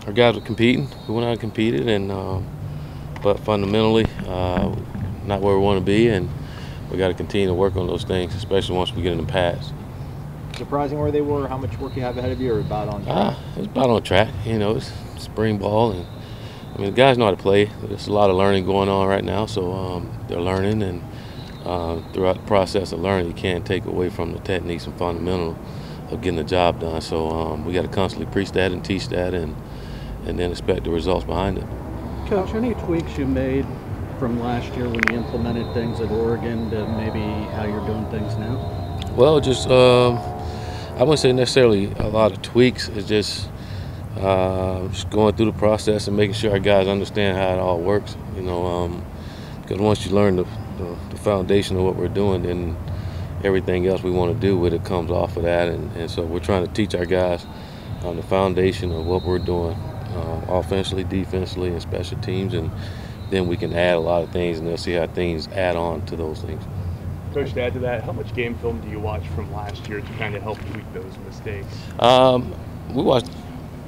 our guys were competing. We went out and competed, and but fundamentally, not where we want to be, and we got to continue to work on those things, especially once we get in the pass. Surprising where they were, how much work you have ahead of you, or about on track? It's about on track. You know, it's spring ball, and I mean the guys know how to play. There's a lot of learning going on right now, so they're learning, and throughout the process of learning, you can't take away from the techniques and fundamental of getting the job done. So we got to constantly preach that and teach that, and then expect the results behind it. Coach, any tweaks you made from last year when you implemented things at Oregon to maybe how you're doing things now? Well, just I wouldn't say necessarily a lot of tweaks. It's just going through the process and making sure our guys understand how it all works. You know, because once you learn the foundation of what we're doing, then everything else we want to do with it comes off of that. And so we're trying to teach our guys on the foundation of what we're doing, offensively, defensively, and special teams, and then we can add a lot of things, and they'll see how things add on to those things. Coach, to add to that, how much game film do you watch from last year to kind of help tweak those mistakes? We watched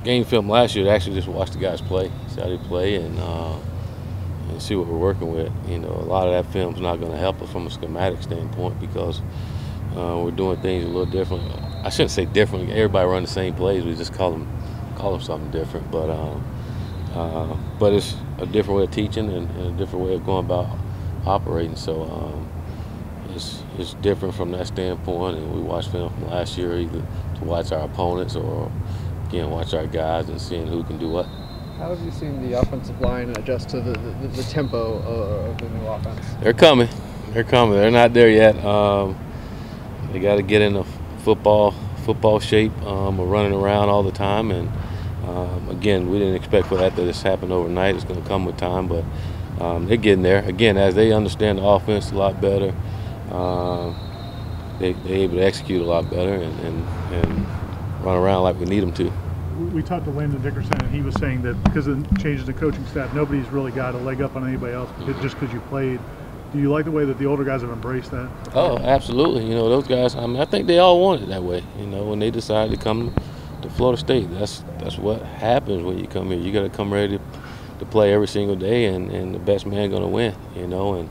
game film last year to actually just watch the guys play, see how they play, and see what we're working with. You know, a lot of that film's not going to help us from a schematic standpoint because we're doing things a little different. I shouldn't say different. Everybody run the same plays. We just call them something different. But it's a different way of teaching and a different way of going about operating. So it's different from that standpoint. And we watched film from last year either to watch our opponents or again watch our guys and seeing who can do what. How have you seen the offensive line adjust to the tempo of the new offense? They're coming. They're coming. They're not there yet. They got to get in a football shape. We're running around all the time, and again, we didn't expect for that to just happen overnight. It's going to come with time, but they're getting there. Again, as they understand the offense a lot better, they're able to execute a lot better and run around like we need them to. We talked to Landon Dickerson, and he was saying that because of the changes in the coaching staff, nobody's really got a leg up on anybody else just because you played. Do you like the way that the older guys have embraced that? Oh, absolutely. You know, those guys, I mean, I think they all want it that way. You know, when they decided to come to Florida State, that's what happens when you come here. You got to come ready to play every single day, and the best man going to win, you know. And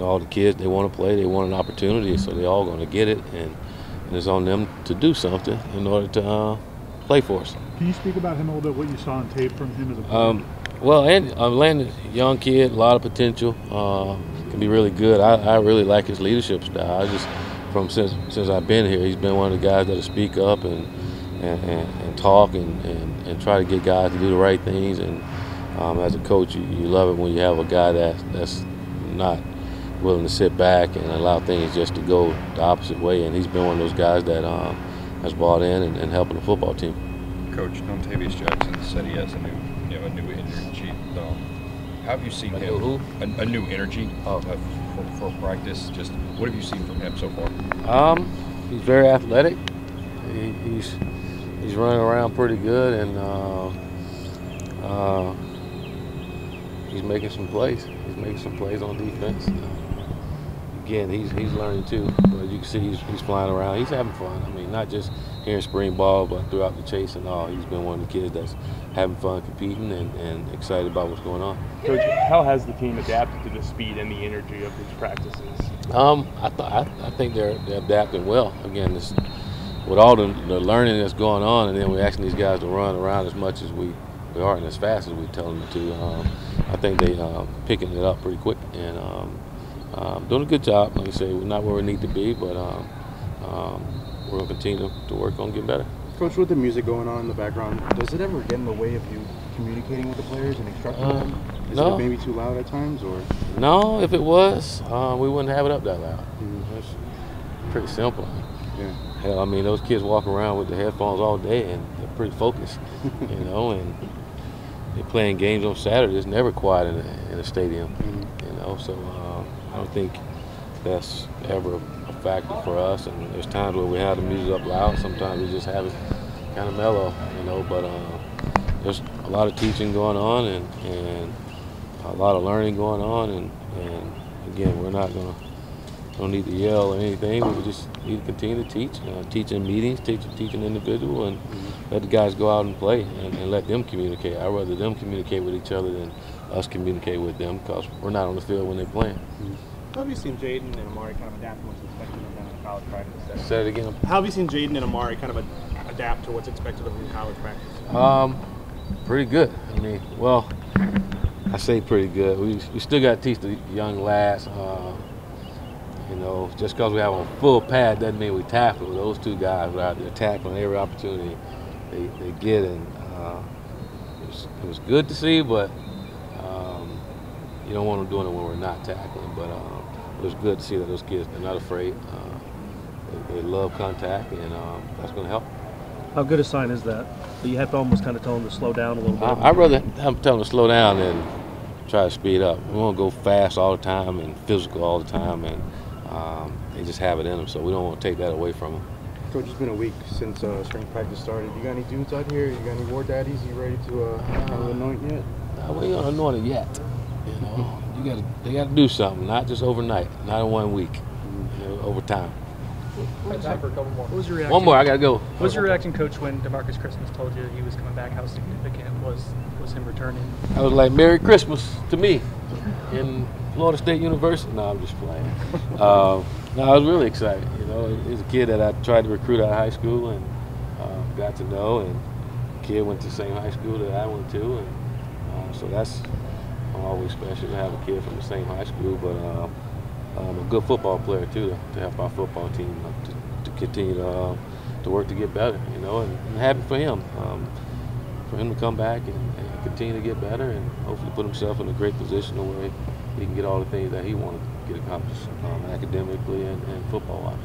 all the kids, they want to play, they want an opportunity, so they're all going to get it. And it's on them to do something in order to play for us. Can you speak about him a little bit, what you saw on tape from him as a player? Well, Landon, young kid, a lot of potential, can be really good. I really like his leadership style. I just, since I've been here, he's been one of the guys that'll speak up and talk and try to get guys to do the right things. And as a coach, you love it when you have a guy that's not willing to sit back and allow things just to go the opposite way. And he's been one of those guys that has bought in and helping the football team. Coach, Dontavius Jackson said he has a new energy. How have you seen him? A new energy for practice. Just what have you seen from him so far? He's very athletic. He's running around pretty good, and he's making some plays. He's making some plays on defense. Again, he's learning too. But you can see he's flying around. He's having fun. I mean, not just here in spring ball, but throughout the chase and all. He's been one of the kids that's having fun competing and excited about what's going on. Coach, how has the team adapted to the speed and the energy of these practices? I think they're adapting well. Again, with all the learning that's going on, and then we're asking these guys to run around as much as we are and as fast as we tell them to. I think they picking it up pretty quick and doing a good job. Like I say, we're not where we need to be, but we're going to continue to work on getting better. Coach, with the music going on in the background, does it ever get in the way of you communicating with the players and instructing them? Is it maybe too loud at times, or? No, if it was, we wouldn't have it up that loud. It's pretty simple. Yeah. Hell, I mean, those kids walk around with the headphones all day, and they're pretty focused, you know, and they're playing games on Saturday. It's never quiet in a stadium, you know, so I don't think that's ever a factor for us. And there's times where we have the music up loud. Sometimes we just have it kind of mellow, you know, but there's a lot of teaching going on and a lot of learning going on, and again, we're not don't need to yell or anything. We just need to continue to teach in meetings, teaching individual, and let the guys go out and play and let them communicate. I'd rather them communicate with each other than us communicate with them because we're not on the field when they're playing. How have you seen Jaden and Amari kind of adapt to what's expected of them in college practice? Say it again. How have you seen Jaden and Amari kind of adapt to what's expected of them in college practice? Pretty good. I mean, well, I say pretty good. We still got to teach the young lads. You know, just because we have a full pad doesn't mean we tackle. Those two guys are out there tackling every opportunity they get, and it was good to see, but you don't want them doing it when we're not tackling. But it was good to see that those kids, they're not afraid. They love contact, and that's going to help. How good a sign is that? You have to almost kind of tell them to slow down a little bit. I'd rather tell them to slow down than try to speed up. We want to go fast all the time and physical all the time, and they just have it in them, so we don't want to take that away from them. Coach, it's been a week since spring practice started. You got any dudes out here? You got any war daddies? You ready to kind of anoint yet? We ain't gonna anoint it yet. You know, they got to do something, not just overnight, not in 1 week. You know, over time. Time for a couple more. What was your reaction? One more, I gotta go. What was your reaction, Coach, when DeMarcus Christmas told you he was coming back? How significant was him returning? I was like, Merry Christmas to me in Florida State University. No, I'm just playing. No, I was really excited. You know, he's a kid that I tried to recruit out of high school and got to know, and the kid went to the same high school that I went to, and so that's always special to have a kid from the same high school, but a good football player too, to help our football team to continue to work to get better, you know, and happy for him to come back and continue to get better and hopefully put himself in a great position where he can get all the things that he wanted to get accomplished academically and football-wise.